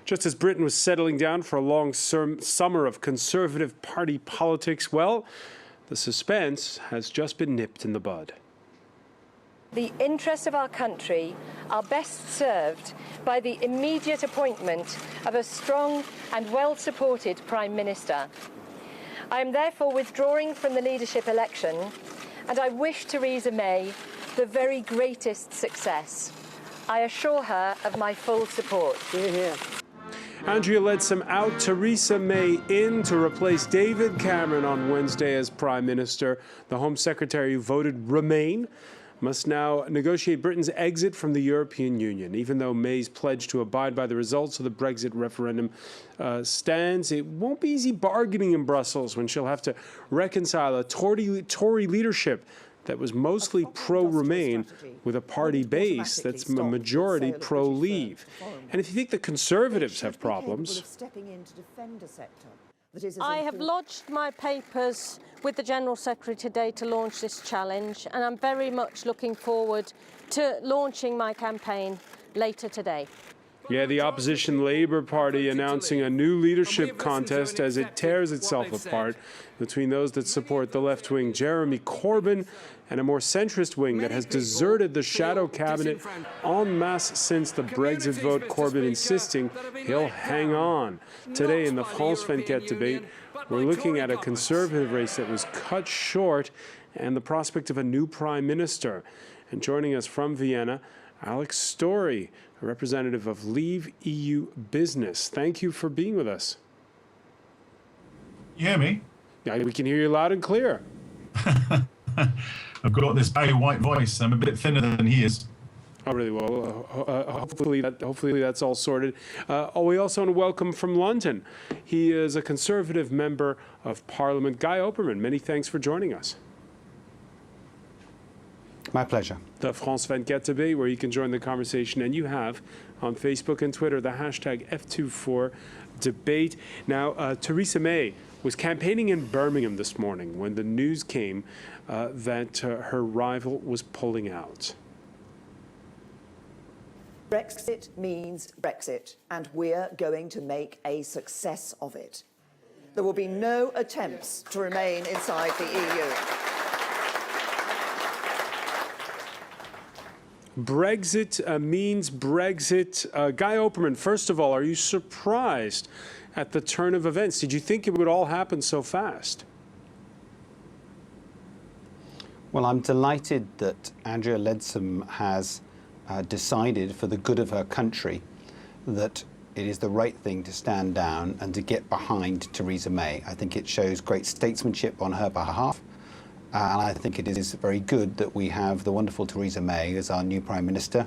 Just as Britain was settling down for a long summer of Conservative Party politics, well, the suspense has just been nipped in the bud. The interests of our country are best served by the immediate appointment of a strong and well-supported Prime Minister. I am therefore withdrawing from the leadership election, and I wish Theresa May the very greatest success. I assure her of my full support. Hear, hear. Andrea Leadsom out, Theresa May in to replace David Cameron on Wednesday as Prime Minister. The Home Secretary who voted Remain must now negotiate Britain's exit from the European Union. Even though May's pledge to abide by the results of the Brexit referendum stands, it won't be easy bargaining in Brussels when she'll have to reconcile a Tory leadership that was mostly pro-Remain with a party base that's a majority pro-Leave. And if you think the Conservatives have problems... I have lodged my papers with the General Secretary today to launch this challenge, and I'm very much looking forward to launching my campaign later today. Yeah, the opposition Labour Party announcing a new leadership contest as it tears itself apart between those that support the left-wing Jeremy Corbyn and a more centrist wing that has deserted the shadow cabinet en masse since the Brexit vote, Corbyn insisting he'll hang on. Today in the France 24 debate, we're looking at a Conservative race that was cut short and the prospect of a new Prime Minister. And joining us from Vienna, Alex Story, a representative of Leave EU Business. Thank you for being with us. You hear me? Yeah, we can hear you loud and clear. I've got this Barry White voice. I'm a bit thinner than he is. Oh, really? Well, hopefully that's all sorted. We also want to welcome from London. He is a Conservative Member of Parliament, Guy Operman. Many thanks for joining us. My pleasure. The France 24 debate, where you can join the conversation, and you have on Facebook and Twitter the hashtag F24debate. Now, Theresa May was campaigning in Birmingham this morning when the news came that her rival was pulling out. Brexit means Brexit, and we're going to make a success of it. There will be no attempts to remain inside the EU. Brexit means Brexit. Guy Operman, first of all, are you surprised at the turn of events? Did you think it would all happen so fast? Well, I'm delighted that Andrea Leadsom has decided, for the good of her country, that it is the right thing to stand down and to get behind Theresa May. I think it shows great statesmanship on her behalf. And I think it is very good that we have the wonderful Theresa May as our new Prime Minister,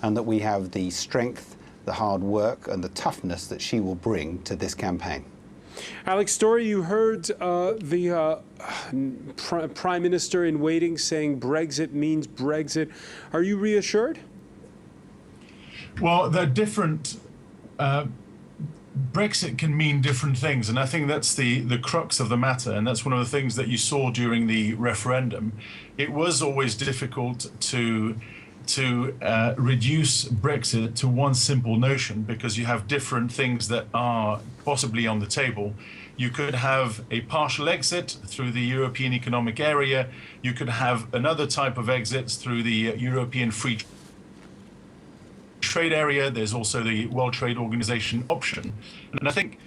and that we have the strength, the hard work and the toughness that she will bring to this campaign. Alex Story, you heard the Prime Minister in waiting saying Brexit means Brexit. Are you reassured? Well, they're different. Brexit can mean different things, and I think that's the crux of the matter, and that's one of the things that you saw during the referendum. It was always difficult to reduce Brexit to one simple notion, because you have different things that are possibly on the table. You could have a partial exit through the European Economic Area. You could have another type of exits through the European Free Trade Area. There's also the World Trade Organization option. And I think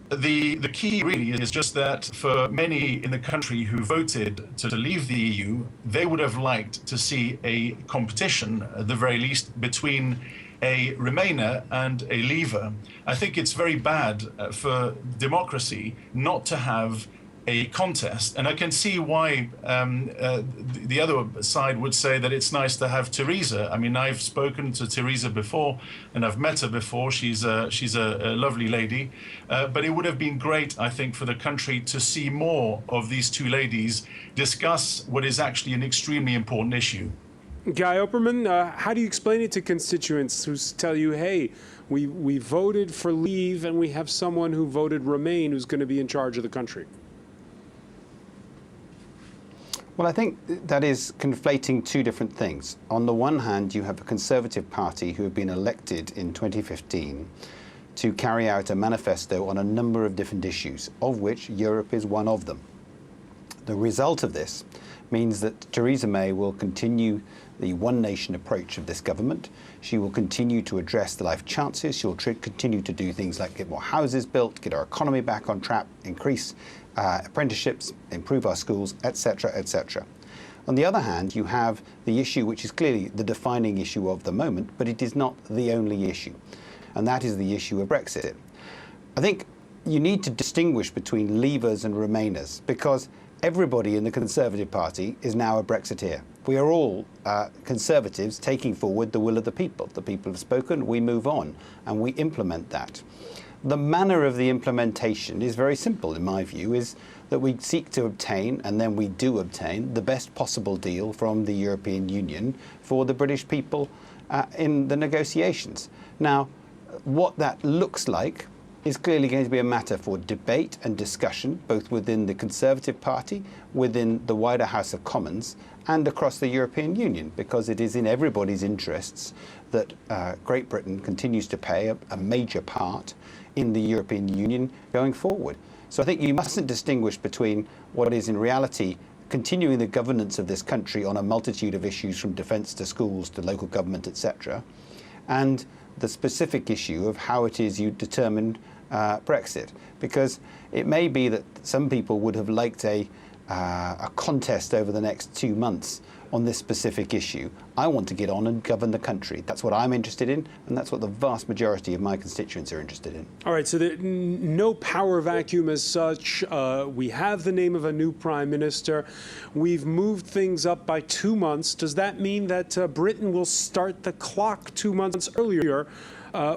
the key really is just that for many in the country who voted to leave the EU, they would have liked to see a competition, at the very least, between a Remainer and a Leaver. I think it's very bad for democracy not to have a contest, and I can see why the other side would say that it's nice to have Theresa. I mean, I've spoken to Theresa before, and I've met her before. She's a lovely lady, but it would have been great, I think, for the country to see more of these two ladies discuss what is actually an extremely important issue. Guy Operman, how do you explain it to constituents who tell you, hey, we voted for Leave and we have someone who voted Remain who's going to be in charge of the country? Well, I think that is conflating two different things. On the one hand, you have a Conservative Party who have been elected in 2015 to carry out a manifesto on a number of different issues, of which Europe is one of them. The result of this means that Theresa May will continue the one nation approach of this government. She will continue to address the life chances. She'll continue to do things like get more houses built, get our economy back on track, increase apprenticeships, improve our schools, etc., etc. On the other hand, you have the issue which is clearly the defining issue of the moment, but it is not the only issue, and that is the issue of Brexit. I think you need to distinguish between leavers and remainers, because everybody in the Conservative Party is now a Brexiteer. We are all Conservatives taking forward the will of the people. The people have spoken, we move on, and we implement that. The manner of the implementation is very simple, in my view, is that we seek to obtain, and then we do obtain, the best possible deal from the European Union for the British people in the negotiations. Now, what that looks like is clearly going to be a matter for debate and discussion, both within the Conservative Party, within the wider House of Commons, and across the European Union, because it is in everybody's interests that Great Britain continues to play a major part in the European Union going forward. So I think you mustn't distinguish between what is in reality continuing the governance of this country on a multitude of issues, from defence to schools to local government, etc., and the specific issue of how it is you determine Brexit. Because it may be that some people would have liked a contest over the next 2 months on this specific issue. I want to get on and govern the country. That's what I'm interested in, and that's what the vast majority of my constituents are interested in. All right, so no power vacuum as such. We have the name of a new prime minister. We've moved things up by 2 months. Does that mean that Britain will start the clock 2 months earlier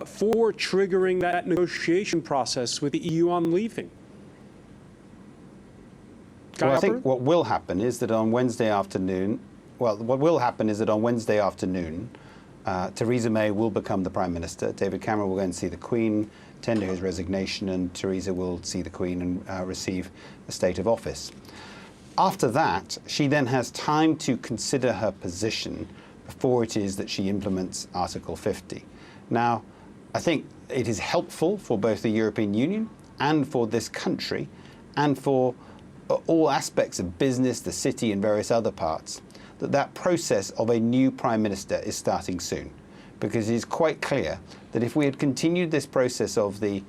for triggering that negotiation process with the EU on leaving? Well, I think what will happen is that on Wednesday afternoon, Theresa May will become the Prime Minister. David Cameron will go and see the Queen, tender his resignation, and Theresa will see the Queen and receive the state of office. After that, she then has time to consider her position before it is that she implements Article 50. Now, I think it is helpful for both the European Union and for this country and for all aspects of business, the city and various other parts, that process of a new Prime Minister is starting soon. Because it is quite clear that if we had continued this process of the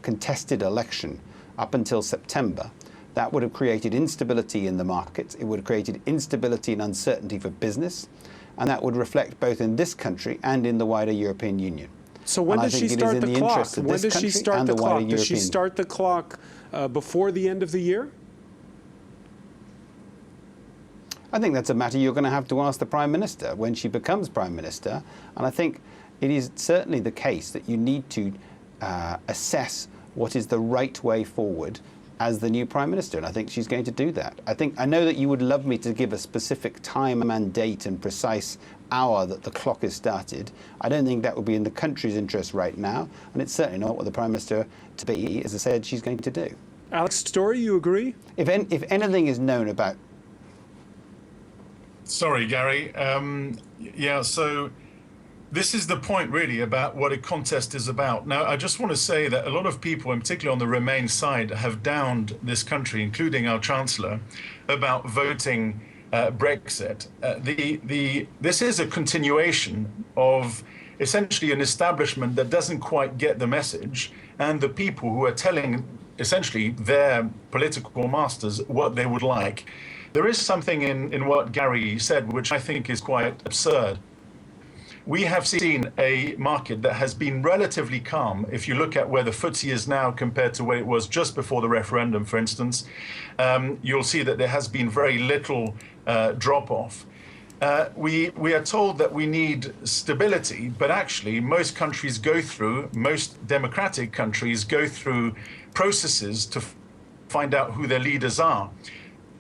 contested election up until September, that would have created instability in the markets, it would have created instability and uncertainty for business, and that would reflect both in this country and in the wider European Union. So when does she start the clock? When does she start the clock? Does she start the clock before the end of the year? I think that's a matter you're going to have to ask the Prime Minister when she becomes Prime Minister. And I think it is certainly the case that you need to assess what is the right way forward as the new Prime Minister. And I think she's going to do that. I know that you would love me to give a specific time and date and precise hour that the clock is started. I don't think that would be in the country's interest right now. And it's certainly not what the Prime Minister to be, as I said, she's going to do. Alex Story, you agree? If anything is known about... Sorry, Gary. Yeah, so this is the point really about what a contest is about. Now, I just want to say that a lot of people, and particularly on the Remain side, have downed this country, including our Chancellor, about voting Brexit. This is a continuation of essentially an establishment that doesn't quite get the message, and the people who are telling essentially their political masters what they would like. There is something in what Gary said which I think is quite absurd. We have seen a market that has been relatively calm. If you look at where the FTSE is now compared to where it was just before the referendum, for instance, you'll see that there has been very little drop-off. We are told that we need stability, but actually most democratic countries go through processes to find out who their leaders are.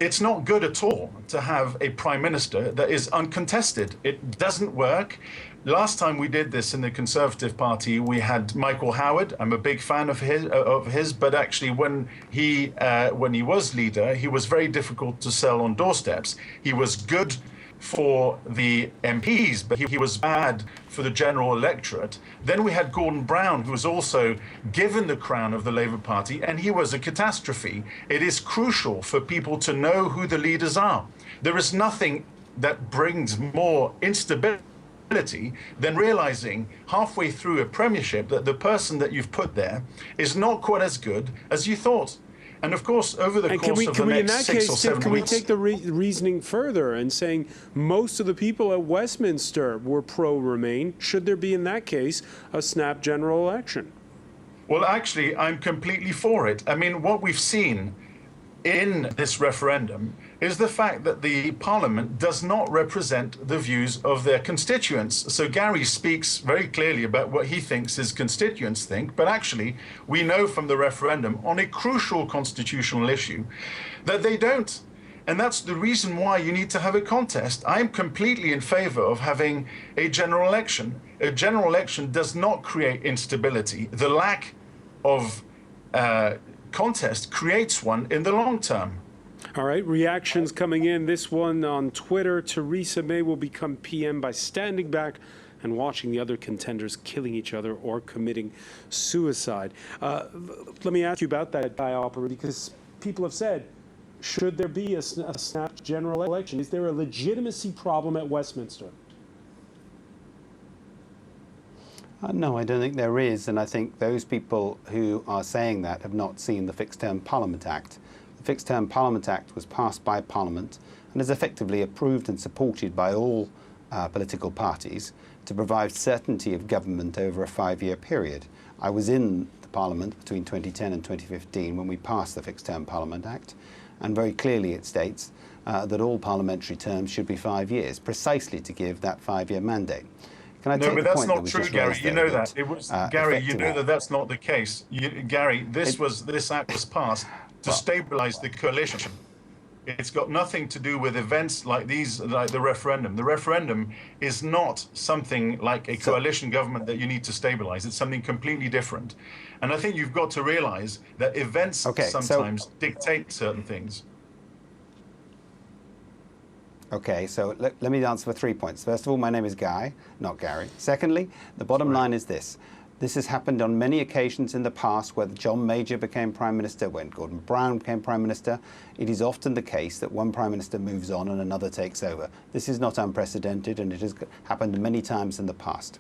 It's not good at all to have a prime minister that is uncontested. It doesn't work. Last time we did this in the Conservative Party, we had Michael Howard. I'm a big fan of his, but actually when he was leader, he was very difficult to sell on doorsteps. He was good for the MPs, but he was bad for the general electorate. Then we had Gordon Brown, who was also given the crown of the Labour Party, and he was a catastrophe. It is crucial for people to know who the leaders are. There is nothing that brings more instability than realizing halfway through a premiership that the person that you've put there is not quite as good as you thought. And of course, over the course of the next 6 or 7 weeks... Can we take the reasoning further and saying most of the people at Westminster were pro-Remain? Should there be, in that case, a snap general election? Well, actually, I'm completely for it. I mean, what we've seen in this referendum is the fact that the Parliament does not represent the views of their constituents. So Gary speaks very clearly about what he thinks his constituents think, but actually we know from the referendum on a crucial constitutional issue that they don't. And that's the reason why you need to have a contest. I'm completely in favor of having a general election. A general election does not create instability. The lack of contest creates one in the long term. All right, reactions coming in. This one on Twitter: Theresa May will become PM by standing back and watching the other contenders killing each other or committing suicide. Let me ask you about that, Opera, because people have said, should there be a snap general election? Is there a legitimacy problem at Westminster? No, I don't think there is, and I think those people who are saying that have not seen the Fixed Term Parliament Act. The Fixed Term Parliament Act was passed by Parliament and is effectively approved and supported by all political parties to provide certainty of government over a 5-year period. I was in the Parliament between 2010 and 2015 when we passed the Fixed Term Parliament Act, and very clearly it states that all parliamentary terms should be 5 years, precisely to give that 5-year mandate. No, but that's not true, Gary. You know that. It was, Gary, you know that that's not the case. Gary, this act was passed to stabilise the coalition. It's got nothing to do with events like these, like the referendum. The referendum is not something like a coalition government that you need to stabilise. It's something completely different. And I think you've got to realise that events sometimes dictate certain things. Okay, so let me answer for 3 points. First of all, my name is Guy, not Gary. Secondly, the bottom line is this. This has happened on many occasions in the past where John Major became Prime Minister, when Gordon Brown became Prime Minister. It is often the case that one Prime Minister moves on and another takes over. This is not unprecedented, and it has happened many times in the past.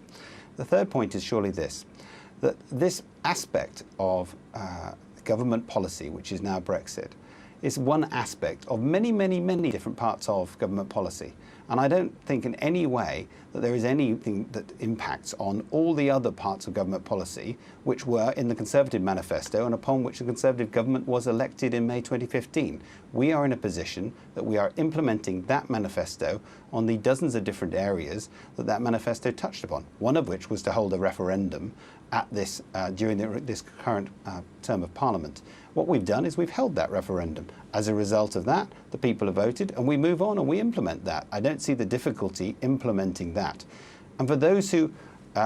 The third point is surely this, that this aspect of government policy, which is now Brexit, is one aspect of many, many, many different parts of government policy. And I don't think in any way that there is anything that impacts on all the other parts of government policy which were in the Conservative manifesto and upon which the Conservative government was elected in May 2015. We are in a position that we are implementing that manifesto on the dozens of different areas that that manifesto touched upon, one of which was to hold a referendum at this during this current term of Parliament. What we've done is we've held that referendum. As a result of that, the people have voted, and we move on and we implement that. I don't see the difficulty implementing that. And for those who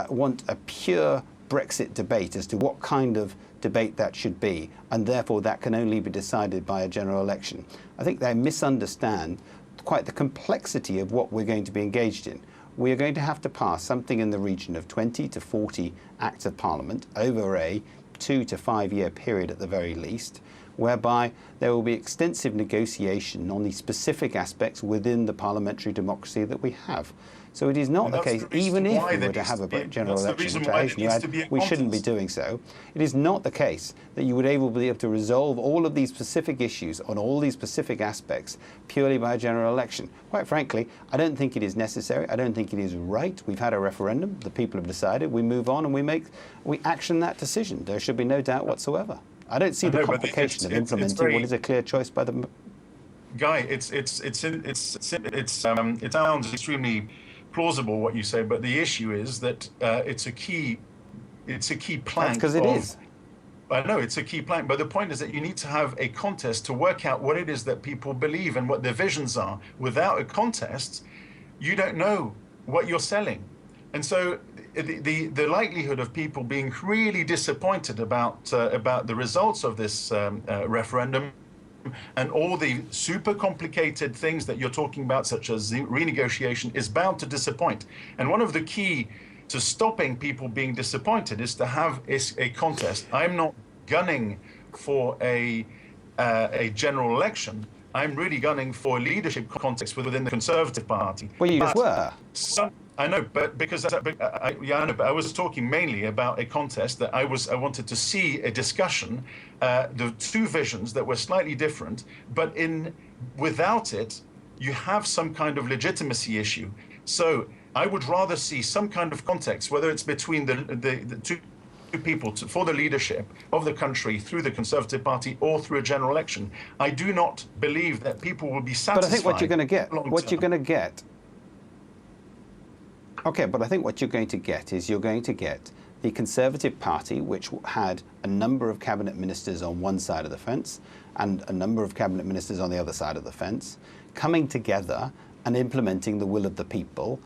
want a pure Brexit debate as to what kind of debate that should be, and therefore that can only be decided by a general election, I think they misunderstand quite the complexity of what we're going to be engaged in. We are going to have to pass something in the region of 20 to 40 Acts of Parliament over a 2 to 5 year period at the very least, whereby there will be extensive negotiation on the specific aspects within the parliamentary democracy that we have. So it is not the case, even if we were to have a general election, which we shouldn't be doing so, it is not the case that you would be able to resolve all of these specific issues on all these specific aspects purely by a general election. Quite frankly, I don't think it is necessary. I don't think it is right. We've had a referendum. The people have decided. We move on and we action that decision. There should be no doubt whatsoever. I don't see the complication of implementing what is a clear choice by the... Guy, it sounds extremely plausible what you say, but the issue is that it's a key plank. Because it is. I know it's a key plank, but the point is that you need to have a contest to work out what it is that people believe and what their visions are. Without a contest, you don't know what you're selling. And so the likelihood of people being really disappointed about the results of this referendum and all the super complicated things that you're talking about, such as the renegotiation, is bound to disappoint. And one of the key to stopping people being disappointed is to have a contest. I'm not gunning for a general election. I'm really gunning for a leadership context within the Conservative Party. Well, you just were. I know, but because but I was talking mainly about a contest that I wanted to see a discussion, the two visions that were slightly different, but without it, you have some kind of legitimacy issue. So I would rather see some kind of context, whether it's between the two people for the leadership of the country through the Conservative Party or through a general election. I do not believe that people will be satisfied. But I think what you're going to get, okay, but I think what you're going to get is you're going to get the Conservative Party, which had a number of cabinet ministers on one side of the fence and a number of cabinet ministers on the other side of the fence, coming together and implementing the will of the people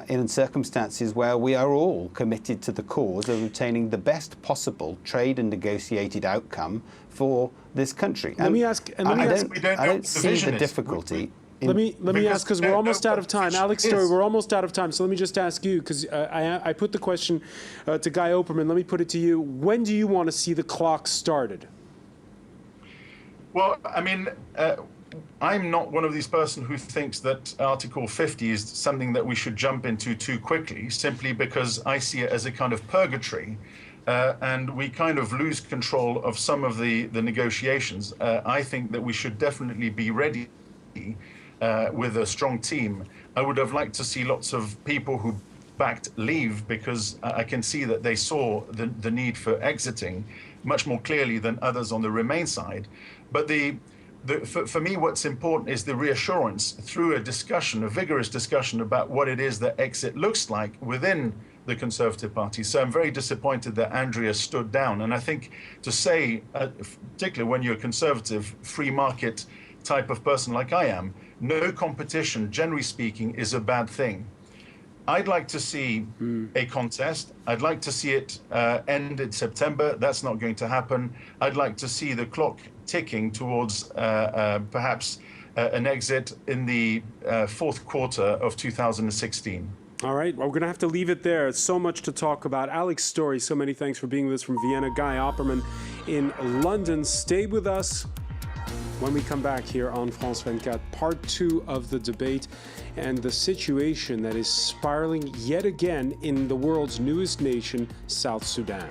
in circumstances where we are all committed to the cause of obtaining the best possible trade and negotiated outcome for this country. Let me ask. I don't see the difficulty. Let me ask, because we're almost out of time. Alex Story, we're almost out of time. So let me just ask you, because I put the question to Guy Operman. Let me put it to you. When do you want to see the clock started? Well, I mean, I'm not one of these persons who thinks that Article 50 is something that we should jump into too quickly, simply because I see it as a kind of purgatory. And we kind of lose control of some of the negotiations. I think that we should definitely be ready with a strong team. I would have liked to see lots of people who backed leave, because I can see that they saw the need for exiting much more clearly than others on the Remain side. But for me, what's important is the reassurance through a discussion, a vigorous discussion about what it is that exit looks like within the Conservative Party. So I'm very disappointed that Andrea stood down. And I think to say, particularly when you're a conservative, free market type of person like I am, no competition, generally speaking, is a bad thing. I'd like to see a contest. I'd like to see it end in September. That's not going to happen. I'd like to see the clock ticking towards perhaps an exit in the fourth quarter of 2016. All right, well, we're going to have to leave it there. So much to talk about. Alex Story, so many thanks for being with us from Vienna. Guy Operman in London. Stay with us when we come back here on France 24, part 2 of the debate and the situation that is spiraling yet again in the world's newest nation, South Sudan.